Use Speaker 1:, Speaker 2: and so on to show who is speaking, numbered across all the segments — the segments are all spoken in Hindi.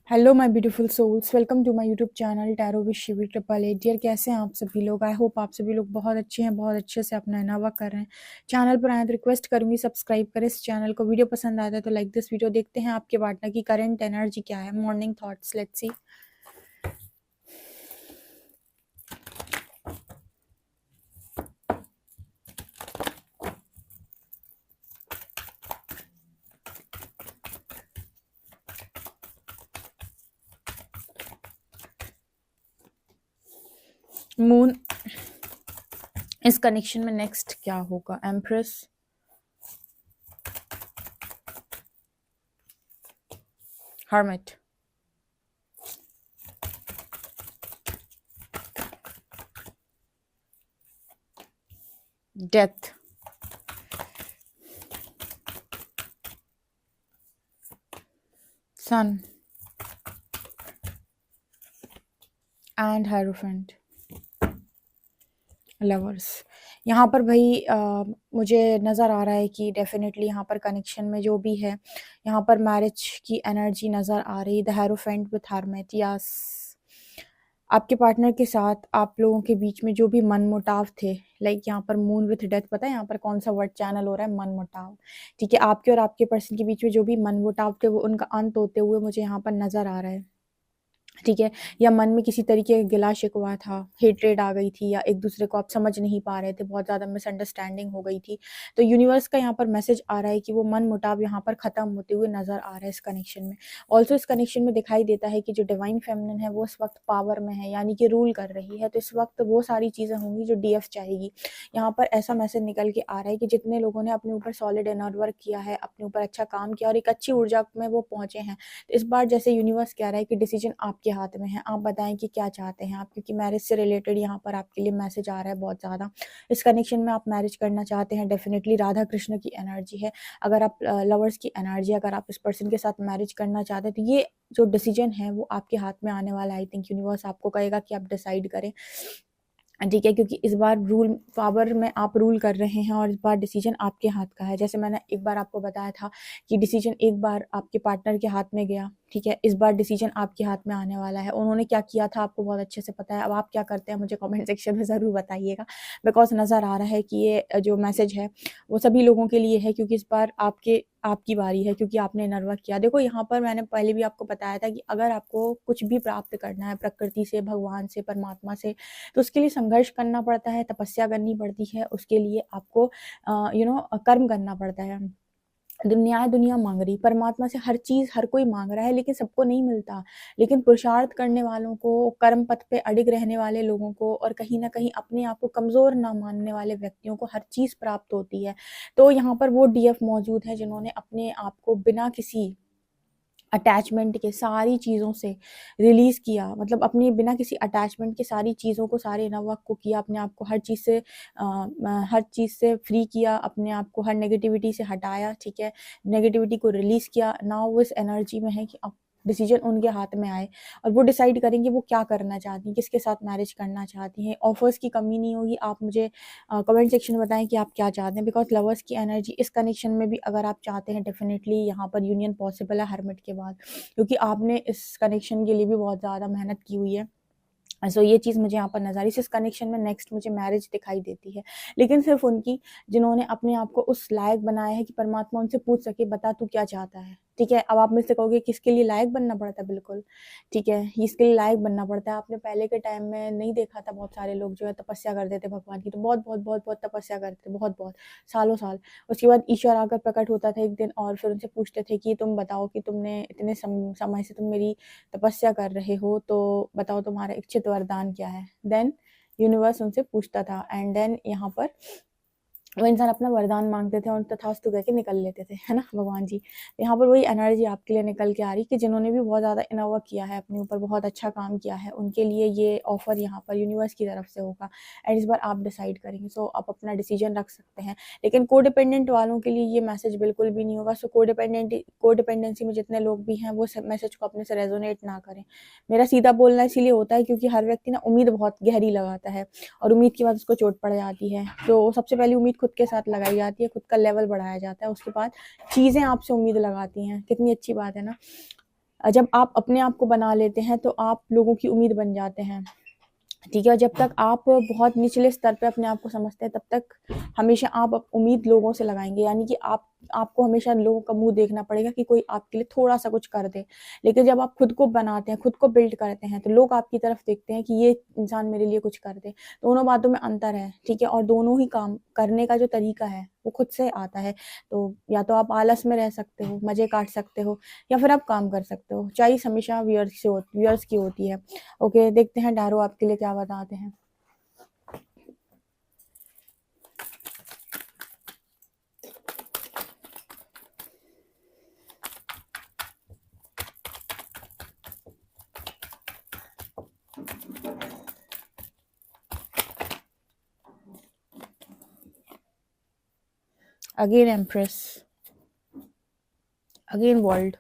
Speaker 1: Hello my beautiful souls, welcome to my YouTube channel tarot with Shivi triple eight. Dear, कैसे हैं आप सभी लोग? आई होप आप सभी लोग बहुत अच्छे हैं, बहुत अच्छे से अपना इनावा कर रहे हैं। चैनल पर आए तो रिक्वेस्ट करूंगी सब्सक्राइब करें इस चैनल को। वीडियो पसंद आता है तो लाइक दिस वीडियो। देखते हैं आपके पार्टनर की करंट एनर्जी क्या है। Morning thoughts, let's see. Moon इस कनेक्शन में नेक्स्ट क्या होगा? Empress, Hermit, Death, Sun and Hierophant, Lovers. यहाँ पर भाई मुझे नज़र आ रहा है कि डेफिनेटली यहाँ पर कनेक्शन में जो भी है, यहाँ पर मैरिज की एनर्जी नज़र आ रही। The hierophant with hermit, yes. आपके पार्टनर के साथ आप लोगों के बीच में जो भी मनमुटाव थे, लाइक यहाँ पर मून विथ डेथ, पता है यहाँ पर कौन सा वर्ड चैनल हो रहा है? मनमुटाव। ठीक है, आपके और आपके पर्सन के बीच में जो भी मनमुटाव थे वो उनका अंत होते हुए मुझे यहाँ पर नज़र आ रहा है। ठीक है, या मन में किसी तरीके का गिला शिकवा था, हेट्रेड आ गई थी, या एक दूसरे को आप समझ नहीं पा रहे थे, बहुत ज़्यादा मिसअंडरस्टैंडिंग हो गई थी। तो यूनिवर्स का यहाँ पर मैसेज आ रहा है कि वो मन मुटाव यहाँ पर ख़त्म होते हुए नज़र आ रहा है इस कनेक्शन में। ऑल्सो इस कनेक्शन में दिखाई देता है कि जो डिवाइन फेमिनिन है वो इस वक्त पावर में है, यानी कि रूल कर रही है। तो इस वक्त वो सारी चीज़ें होंगी जो डीएफ चाहेगी। यहाँ पर ऐसा मैसेज निकल के आ रहा है कि जितने लोगों ने अपने ऊपर सॉलिड इनर वर्क किया है, अपने ऊपर अच्छा काम किया और एक अच्छी ऊर्जा में वो पहुंचे हैं, तो इस बार जैसे यूनिवर्स कह रहा है कि डिसीजन आपके हाथ में है। आप बताएं कि क्या चाहते हैं आप, क्योंकि मैरिज से रिलेटेड यहाँ पर आपके लिए मैसेज आ रहा है बहुत ज़्यादा। इस कनेक्शन में आप मैरिज करना चाहते हैं, डेफिनेटली राधा कृष्ण की एनर्जी है। अगर आप लवर्स की एनर्जी, अगर आप इस पर्सन के साथ मैरिज करना चाहते हैं तो ये जो डिसीजन है वो आपके हाथ में आने वाला है। आई थिंक यूनिवर्स आपको कहेगा कि आप डिसाइड करें। ठीक है, क्योंकि इस बार रूल पावर में आप रूल कर रहे हैं और इस बार डिसीजन आपके हाथ का है। जैसे मैंने एक बार आपको बताया था कि डिसीजन एक बार आपके पार्टनर के हाथ में गया, ठीक है, इस बार डिसीजन आपके हाथ में आने वाला है। उन्होंने क्या किया था आपको बहुत अच्छे से पता है। अब आप क्या करते हैं मुझे कमेंट सेक्शन में ज़रूर बताइएगा, बिकॉज नज़र आ रहा है कि ये जो मैसेज है वो सभी लोगों के लिए है, क्योंकि इस बार आपकी बारी है, क्योंकि आपने नर्वस किया। देखो यहाँ पर मैंने पहले भी आपको बताया था कि अगर आपको कुछ भी प्राप्त करना है प्रकृति से, भगवान से, परमात्मा से, तो उसके लिए संघर्ष करना पड़ता है, तपस्या करनी पड़ती है, उसके लिए आपको कर्म करना पड़ता है। दुनिया मांग रही, परमात्मा से हर चीज हर कोई मांग रहा है, लेकिन सबको नहीं मिलता। लेकिन पुरुषार्थ करने वालों को, कर्म पथ पे अडिग रहने वाले लोगों को, और कहीं ना कहीं अपने आप को कमजोर ना मानने वाले व्यक्तियों को हर चीज प्राप्त होती है। तो यहाँ पर वो डीएफ मौजूद है जिन्होंने अपने आप को बिना किसी अटैचमेंट के सारी चीज़ों से रिलीज़ किया, मतलब अपनी बिना किसी अटैचमेंट के सारी चीज़ों को, सारे नवक को किया, अपने आप को हर चीज़ से फ्री किया, अपने आप को हर नेगेटिविटी से हटाया। ठीक है, नेगेटिविटी को रिलीज़ किया। नाउ वो इस एनर्जी में है कि अब डिसीजन उनके हाथ में आए और वो डिसाइड करेंगे वो क्या करना चाहती हैं, किसके साथ मैरिज करना चाहती हैं। ऑफर्स की कमी नहीं होगी। आप मुझे कमेंट सेक्शन में बताएं कि आप क्या चाहते हैं, बिकॉज लवर्स की एनर्जी इस कनेक्शन में भी अगर आप चाहते हैं, डेफिनेटली यहाँ पर यूनियन पॉसिबल है हरमिट के बाद, क्योंकि आपने इस कनेक्शन के लिए भी बहुत ज़्यादा मेहनत की हुई है। सो ये चीज़ मुझे यहाँ पर नजर आई। इस कनेक्शन में नेक्स्ट मुझे मैरिज दिखाई देती है, लेकिन सिर्फ उनकी जिन्होंने अपने आप को उस लायक बनाया है कि परमात्मा उनसे पूछ सके बता तू क्या चाहता है। ठीक है, अब आप मुझसे कहोगे किसके लिए लायक बनना पड़ता है? बिल्कुल ठीक है, इसके लिए लायक बनना पड़ता है। आपने पहले के टाइम में नहीं देखा था, बहुत सारे लोग जो है तपस्या करते थे भगवान की, तो बहुत बहुत बहुत बहुत तपस्या करते थे, बहुत बहुत सालों साल। उसके बाद ईश्वर आकर प्रकट होता था एक दिन और फिर उनसे पूछते थे कि तुम बताओ कि तुमने इतने समय से तुम मेरी तपस्या कर रहे हो, तो बताओ तुम्हारा इच्छित वरदान क्या है। देन यूनिवर्स उनसे पूछता था एंड देन यहाँ पर वो इंसान अपना वरदान मांगते थे और तथास्तु कह के निकल लेते थे, है ना भगवान जी। यहाँ पर वही एनर्जी आपके लिए निकल के आ रही कि जिन्होंने भी बहुत ज़्यादा इनोवा किया है, अपने ऊपर बहुत अच्छा काम किया है, उनके लिए ये ऑफर यहाँ पर यूनिवर्स की तरफ से होगा एंड इस बार आप डिसाइड करेंगे। सो आप अपना डिसीजन रख सकते हैं। लेकिन कोडिपेंडेंट वालों के लिए ये मैसेज बिल्कुल भी नहीं होगा। सो कोडिपेंडेंसी में जितने लोग भी हैं वो मैसेज को अपने से रेजोनेट ना करें। मेरा सीधा बोलना इसीलिए होता है क्योंकि हर व्यक्ति ना उम्मीद बहुत गहरी लगाता है और उम्मीद के बाद उसको चोट पड़ जाती है। तो सबसे पहली उम्मीद खुद के साथ लगाई जाती है, खुद का लेवल बढ़ाया जाता है, उसके बाद चीज़ें आपसे उम्मीद लगाती हैं। कितनी अच्छी बात है ना। जब आप अपने आप को बना लेते हैं तो आप लोगों की उम्मीद बन जाते हैं, ठीक है। और जब तक आप बहुत निचले स्तर पे अपने आप को समझते हैं तब तक हमेशा आप उम्मीद लोगों से लगाएंगे, यानी कि आपको हमेशा लोगों का मुंह देखना पड़ेगा कि कोई आपके लिए थोड़ा सा कुछ कर दे। लेकिन जब आप खुद को बनाते हैं, खुद को बिल्ड करते हैं, तो लोग आपकी तरफ देखते हैं कि ये इंसान मेरे लिए कुछ कर दे। दोनों बातों में अंतर है, ठीक है। और दोनों ही काम करने का जो तरीका है वो खुद से आता है। तो या तो आप आलस में रह सकते हो, मजे काट सकते हो, या फिर आप काम कर सकते हो। चॉइस हमेशा व्यूअर्स की होती है। ओके, देखते हैं डैरो आपके लिए क्या बताते हैं। Again empress, again world.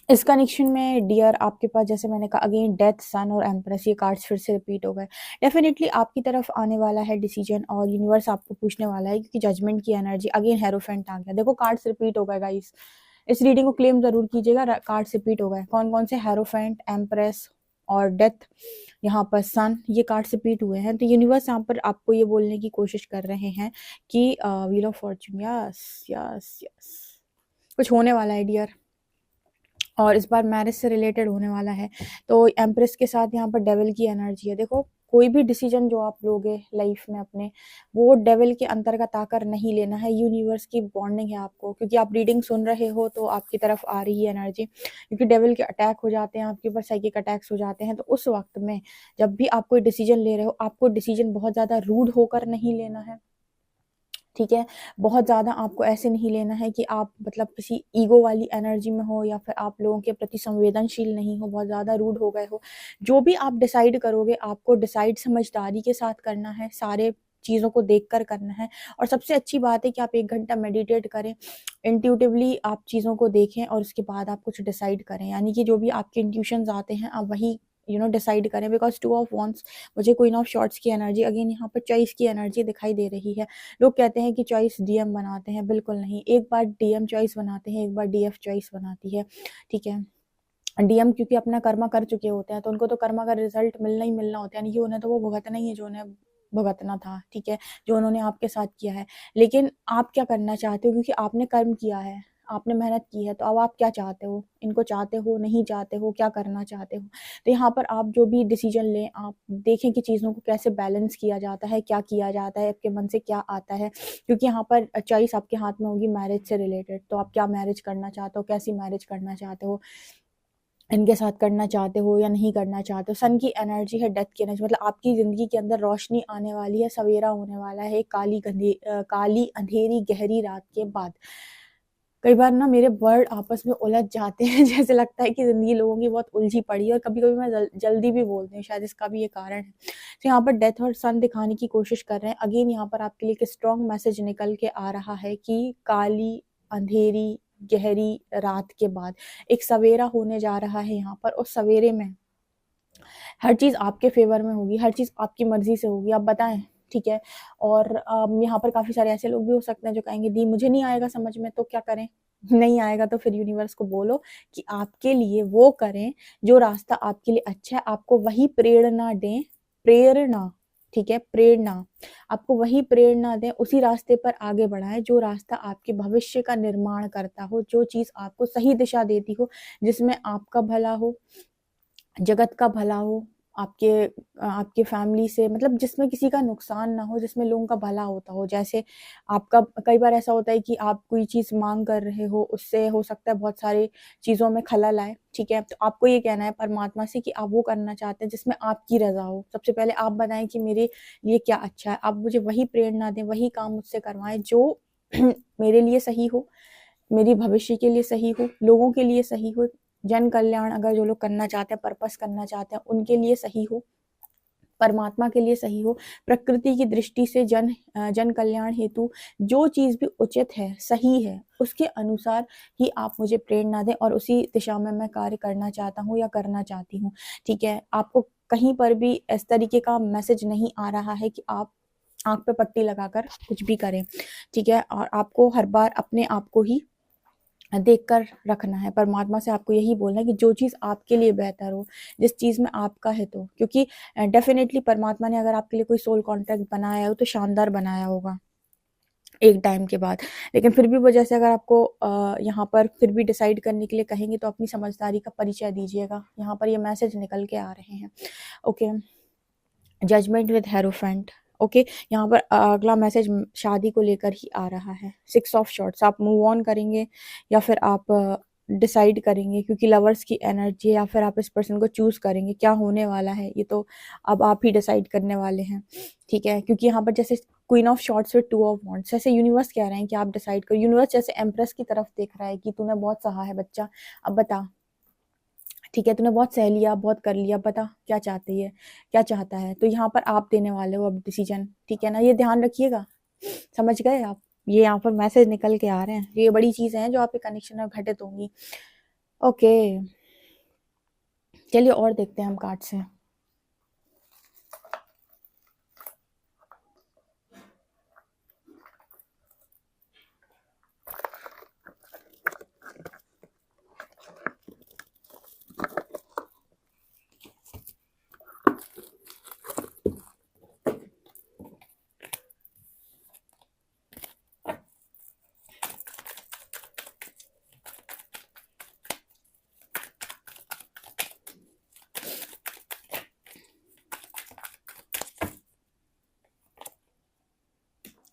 Speaker 1: इस कनेक्शन में डियर आपके पास, जैसे मैंने कहा, अगेन डेथ, सन और एम्प्रेस, ये कार्ड्स फिर से रिपीट हो गए। डेफिनेटली आपकी तरफ आने वाला है डिसीजन, और यूनिवर्स आपको पूछने वाला है, क्योंकि जजमेंट की एनर्जी, अगेन हेरोफेंट आ गया। देखो कार्ड्स रिपीट हो गए गाइस, इस रीडिंग को क्लेम जरूर कीजिएगा। कार्ड्स रिपीट हो गए। कौन कौन से? हेरोफेंट, एम्प्रेस और डेथ, यहाँ पर सन, ये कार्ड्स रिपीट हुए हैं। तो यूनिवर्स यहाँ पर आपको ये बोलने की कोशिश कर रहे हैं कि wheel of Fortune, yes yes yes, कुछ होने वाला है डियर, और इस बार मैरिज से रिलेटेड होने वाला है। तो एम्प्रेस के साथ यहाँ पर डेविल की एनर्जी है। देखो कोई भी डिसीजन जो आप लोगे लाइफ में अपने, वो डेविल के अंतर्गत आकर नहीं लेना है। यूनिवर्स की बॉन्डिंग है आपको, क्योंकि आप रीडिंग सुन रहे हो तो आपकी तरफ आ रही है एनर्जी, क्योंकि डेविल के अटैक हो जाते हैं आपके ऊपर, साइकिक अटैक्स हो जाते हैं। तो उस वक्त में जब भी आप कोई डिसीजन ले रहे हो, आपको डिसीजन बहुत ज़्यादा रूड होकर नहीं लेना है, ठीक है। बहुत ज़्यादा आपको ऐसे नहीं लेना है कि आप मतलब किसी ईगो वाली एनर्जी में हो, या फिर आप लोगों के प्रति संवेदनशील नहीं हो, बहुत ज़्यादा रूड हो गए हो। जो भी आप डिसाइड करोगे, आपको डिसाइड समझदारी के साथ करना है, सारे चीज़ों को देखकर करना है। और सबसे अच्छी बात है कि आप 1 घंटा मेडिटेट करें, इंट्यूटिवली आप चीज़ों को देखें, और उसके बाद आप कुछ डिसाइड करें। यानी कि जो भी आपके इंट्यूशंस आते हैं, आप वही डिसाइड करें। बिकॉज 2 ऑफ वॉन्ड्स, मुझे क्वीन ऑफ शॉर्ट्स की एनर्जी, अगेन यहाँ पर चॉइस की एनर्जी दिखाई दे रही है। लोग कहते हैं कि चॉइस डीएम बनाते हैं, बिल्कुल नहीं। एक बार डीएम चॉइस बनाते हैं, एक बार डीएफ चॉइस बनाती है, ठीक है। डीएम क्योंकि अपना कर्मा कर चुके होते हैं, तो उनको तो कर्मा का रिजल्ट मिलना ही मिलना होता है, यानी कि उन्हें तो वो भुगतना ही है जो उन्हें भुगतना था, ठीक है, जो उन्होंने आपके साथ किया है। लेकिन आप क्या करना चाहते हो? क्योंकि आपने कर्म किया है, आपने मेहनत की है, तो अब आप क्या चाहते हो? इनको चाहते हो, नहीं चाहते हो, क्या करना चाहते हो? तो यहाँ पर आप जो भी डिसीजन लें, आप देखें कि चीज़ों को कैसे बैलेंस किया जाता है, क्या किया जाता है, आपके मन से क्या आता है। क्योंकि यहाँ पर चॉइस आपके हाथ में होगी मैरिज से रिलेटेड। तो आप क्या मैरिज करना चाहते हो, कैसी मैरिज करना चाहते हो, इनके साथ करना चाहते हो या नहीं करना चाहते हो। सन की एनर्जी है, डेथ की एनर्जी, मतलब आपकी ज़िंदगी के अंदर रोशनी आने वाली है, सवेरा होने वाला है, काली अंधेरी गहरी रात के बाद। कई बार ना मेरे वर्ड आपस में उलझ जाते हैं, जैसे लगता है कि ज़िंदगी लोगों की बहुत उलझी पड़ी है, और कभी-कभी मैं जल्दी भी बोलती हूँ, शायद इसका भी ये कारण है। तो यहाँ पर डेथ और सन दिखाने की कोशिश कर रहे हैं। अगेन यहाँ पर आपके लिए एक स्ट्रॉन्ग मैसेज निकल के आ रहा है कि काली अंधेरी गहरी रात के बाद एक सवेरा होने जा रहा है यहाँ पर, और सवेरे में हर चीज़ आपके फेवर में होगी, हर चीज़ आपकी मर्जी से होगी। आप बताएं, ठीक है। और यहाँ पर काफ़ी सारे ऐसे लोग भी हो सकते हैं जो कहेंगे दी मुझे नहीं आएगा समझ में, तो क्या करें? नहीं आएगा तो फिर यूनिवर्स को बोलो कि आपके लिए वो करें जो रास्ता आपके लिए अच्छा है, आपको वही प्रेरणा दें, प्रेरणा, ठीक है, प्रेरणा, आपको वही प्रेरणा दें, उसी रास्ते पर आगे बढ़ाएँ जो रास्ता आपके भविष्य का निर्माण करता हो, जो चीज़ आपको सही दिशा देती हो, जिसमें आपका भला हो, जगत का भला हो, आपके फैमिली से, मतलब जिसमें किसी का नुकसान ना हो, जिसमें लोगों का भला होता हो। जैसे आपका कई बार ऐसा होता है कि आप कोई चीज़ माँग कर रहे हो, उससे हो सकता है बहुत सारी चीज़ों में खलल आए, ठीक है? तो आपको ये कहना है परमात्मा से कि आप वो करना चाहते हैं जिसमें आपकी रज़ा हो। सबसे पहले आप बताएँ कि मेरे लिए क्या अच्छा है? आप मुझे वही प्रेरणा दें, वही काम मुझसे करवाएँ जो मेरे लिए सही हो, मेरी भविष्य के लिए सही हो, लोगों के लिए सही हो, जन कल्याण अगर जो लोग करना चाहते हैं, पर्पस करना चाहते हैं, उनके लिए सही हो, परमात्मा के लिए सही हो, प्रकृति की दृष्टि से जन कल्याण हेतु जो चीज़ भी उचित है, सही है, उसके अनुसार ही आप मुझे प्रेरणा दें और उसी दिशा में मैं कार्य करना चाहता हूँ या करना चाहती हूँ, ठीक है? आपको कहीं पर भी इस तरीके का मैसेज नहीं आ रहा है कि आप आँख पे पट्टी लगाकर कुछ भी करें, ठीक है? और आपको हर बार अपने आप को ही देख कर रखना है। परमात्मा से आपको यही बोलना है कि जो चीज़ आपके लिए बेहतर हो, जिस चीज़ में आपका हित हो, क्योंकि डेफ़िनेटली परमात्मा ने अगर आपके लिए कोई सोल कॉन्ट्रैक्ट बनाया हो, तो शानदार बनाया होगा, एक टाइम के बाद। लेकिन फिर भी वो जैसे अगर आपको यहाँ पर फिर भी डिसाइड करने के लिए कहेंगे, तो अपनी समझदारी का परिचय दीजिएगा। यहाँ पर ये मैसेज निकल के आ रहे हैं। Okay, judgement with Hierophant. Okay, यहाँ पर अगला मैसेज शादी को लेकर ही आ रहा है। 6 ऑफ शॉर्ट्स, आप मूव ऑन करेंगे या फिर आप डिसाइड करेंगे, क्योंकि लवर्स की एनर्जी है, या फिर आप इस पर्सन को चूज़ करेंगे। क्या होने वाला है ये तो अब आप ही डिसाइड करने वाले हैं, ठीक है? क्योंकि यहाँ पर जैसे queen of shorts with 2 of wands, जैसे यूनिवर्स कह रहे हैं कि आप डिसाइड करो। यूनिवर्स जैसे एम्प्रेस की तरफ देख रहा है कि तूने बहुत सहा है बच्चा, अब बता, ठीक है? तूने बहुत सह लिया, बहुत कर लिया, बता क्या चाहती है, क्या चाहता है? तो यहाँ पर आप देने वाले हो अब डिसीजन, ठीक है ना? ये ध्यान रखिएगा, समझ गए आप? ये यहाँ पर मैसेज निकल के आ रहे हैं। ये बड़ी चीज़ें हैं जो आपके कनेक्शन में घटित होंगी। ओके, चलिए और देखते हैं हम कार्ड से।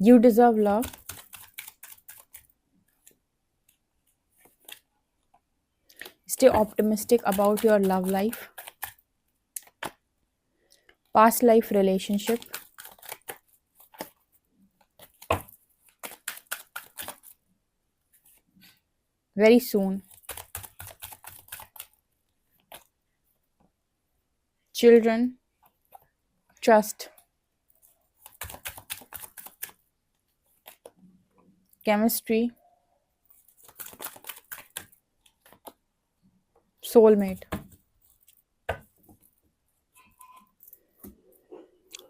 Speaker 1: You deserve love. Stay optimistic about your love life. Past life relationship. Very soon. Children. Trust. Chemistry. Soulmate.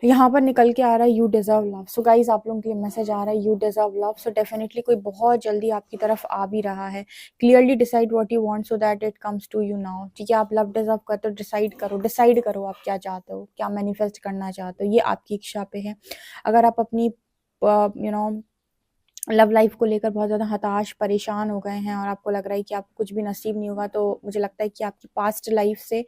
Speaker 1: यहाँ पर निकल के आ रहा है you deserve love. So guys, आप लोगों के लिए मैसेज आ रहा है you deserve love. So definitely कोई बहुत जल्दी आपकी तरफ आ भी रहा है। Clearly decide what you want so that it comes to you now, ठीक है? आप लव डिजर्व करते हो, डिसाइड करो आप क्या चाहते हो, क्या मैनिफेस्ट करना चाहते हो, ये आपकी इच्छा पे है। अगर आप अपनी यू नो लव लाइफ को लेकर बहुत ज़्यादा हताश, परेशान हो गए हैं और आपको लग रहा है कि आपको कुछ भी नसीब नहीं होगा, तो मुझे लगता है कि आपकी पास्ट लाइफ से,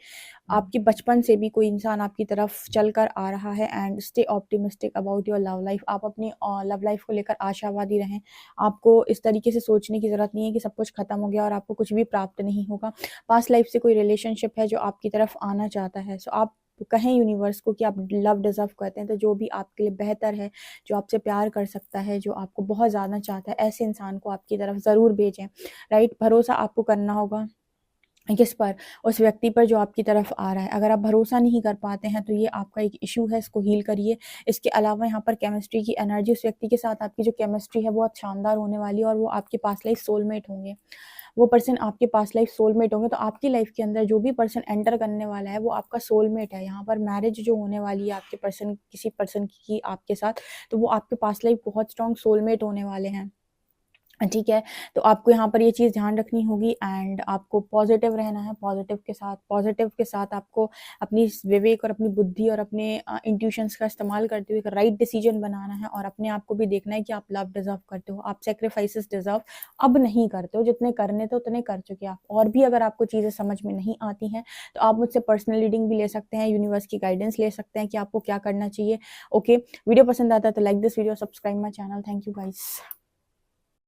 Speaker 1: आपकी बचपन से भी कोई इंसान आपकी तरफ चल कर आ रहा है। And stay optimistic about your love life. आप अपनी लव लाइफ को लेकर आशावादी रहें। आपको इस तरीके से सोचने की ज़रूरत नहीं है कि सब कुछ खत्म हो गया और आपको कुछ भी प्राप्त नहीं होगा। पास्ट लाइफ से कोई रिलेशनशिप है जो आपकी तरफ आना चाहता है। सो आप कहें यूनिवर्स को कि आप लव डिजर्व करते हैं, तो जो भी आपके लिए बेहतर है, जो आपसे प्यार कर सकता है, जो आपको बहुत ज़्यादा चाहता है, ऐसे इंसान को आपकी तरफ ज़रूर भेजें, राइट? भरोसा आपको करना होगा किस पर? उस व्यक्ति पर जो आपकी तरफ आ रहा है। अगर आप भरोसा नहीं कर पाते हैं, तो ये आपका एक इश्यू है, इसको हील करिए। इसके अलावा यहाँ पर केमिस्ट्री की एनर्जी, उस व्यक्ति के साथ आपकी जो केमिस्ट्री है बहुत शानदार होने वाली है और वो आपके पास लाइफ सोलमेट होंगे। वो पर्सन आपके पास लाइफ सोलमेट होंगे। तो आपकी लाइफ के अंदर जो भी पर्सन एंटर करने वाला है, वो आपका सोलमेट है। यहाँ पर मैरिज जो होने वाली है आपके पर्सन, किसी पर्सन की आपके साथ, तो वो आपके पास लाइफ बहुत स्ट्रॉन्ग सोलमेट होने वाले हैं। ठीक है? तो आपको यहाँ पर ये चीज़ ध्यान रखनी होगी एंड आपको पॉज़िटिव रहना है, पॉज़िटिव के साथ आपको अपनी विवेक और अपनी बुद्धि और अपने इंट्यूशंस का इस्तेमाल करते हुए एक राइट डिसीजन बनाना है और अपने आप को भी देखना है कि आप लव डिज़र्व करते हो, आप सैक्रिफाइसेस डिज़र्व अब नहीं करते हो, जितने करने थे उतने कर चुके आप। और भी अगर आपको चीज़ें समझ में नहीं आती हैं, तो आप मुझसे पर्सनल रीडिंग भी ले सकते हैं, यूनिवर्स की गाइडेंस ले सकते हैं कि आपको क्या करना चाहिए। ओके, वीडियो पसंद आता है तो like this video, subscribe my channel. Thank you guys.